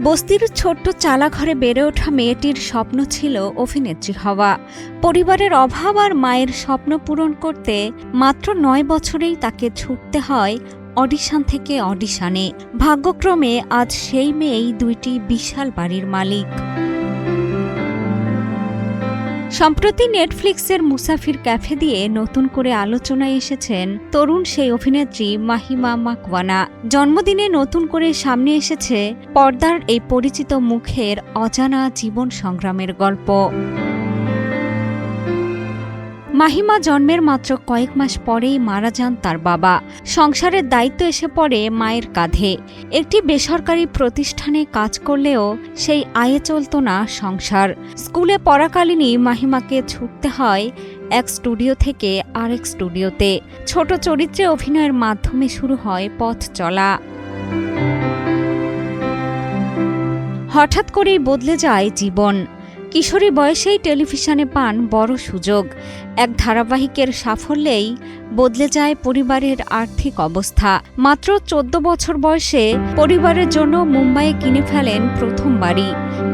বস্তির ছোট্ট চালাঘরে বেড়ে ওঠা মেয়েটির স্বপ্ন ছিল অভিনেত্রী হওয়া। পরিবারের অভাব আর মায়ের স্বপ্ন পূরণ করতে মাত্র ৯ বছরেই তাকে ছুটতে হয় অডিশন থেকে অডিশনে। ভাগ্যক্রমে আজ সেই মেয়েই ২টি বিশাল বাড়ির মালিক। সম্প্রতি নেটফ্লিক্সের মুসাফির ক্যাফে দিয়ে নতুন করে আলোচনায় এসেছেন তরুণ সেই অভিনেত্রী মাহিমা মাকওয়ানা। জন্মদিনে নতুন করে সামনে এসেছে পর্দার এই পরিচিত মুখের অজানা জীবন সংগ্রামের গল্প। মাহিমা জন্মের মাত্র কয়েক মাস পরেই মারা যান তার বাবা। সংসারের দায়িত্ব এসে পড়ে মায়ের কাঁধে। একটি বেসরকারি প্রতিষ্ঠানে কাজ করলেও সেই আয়ে চলত না সংসার। স্কুলে পড়াকালীনই মাহিমাকে ছুটতে হয় এক স্টুডিও থেকে আরেক স্টুডিওতে। ছোট চরিত্রে অভিনয়ের মাধ্যমে শুরু হয় পথ চলা। হঠাৎ করেই বদলে যায় জীবন। কিশোরী বয়সেই টেলিভিশনে পান বড় সুযোগ। এক ধারাবাহিকের সাফল্যেই বদলে যায় পরিবারের আর্থিক অবস্থা। মাত্র ১৪ বছর বয়সে পরিবারের জন্য মুম্বাইয়ে কিনে ফেলেন প্রথম বাড়ি।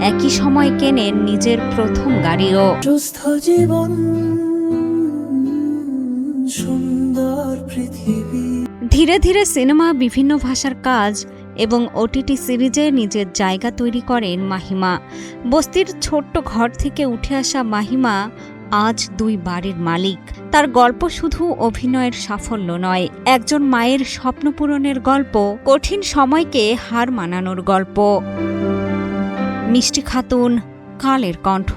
একই সময় কেনেন নিজের প্রথম গাড়িও। সুস্থ জীবন, সুন্দর পৃথিবী। ধীরে ধীরে সিনেমা, বিভিন্ন ভাষার কাজ এবং ওটিটি সিরিজে নিজের জায়গা তৈরি করেন মাহিমা। বস্তির ছোট্ট ঘর থেকে উঠে আসা মাহিমা আজ ২ বাড়ির মালিক। তার গল্প শুধু অভিনয়ের সাফল্য নয়, একজন মায়ের স্বপ্ন পূরণের গল্প, কঠিন সময়কে হার মানানোর গল্প। মিষ্টি খাতুন, কালের কণ্ঠ।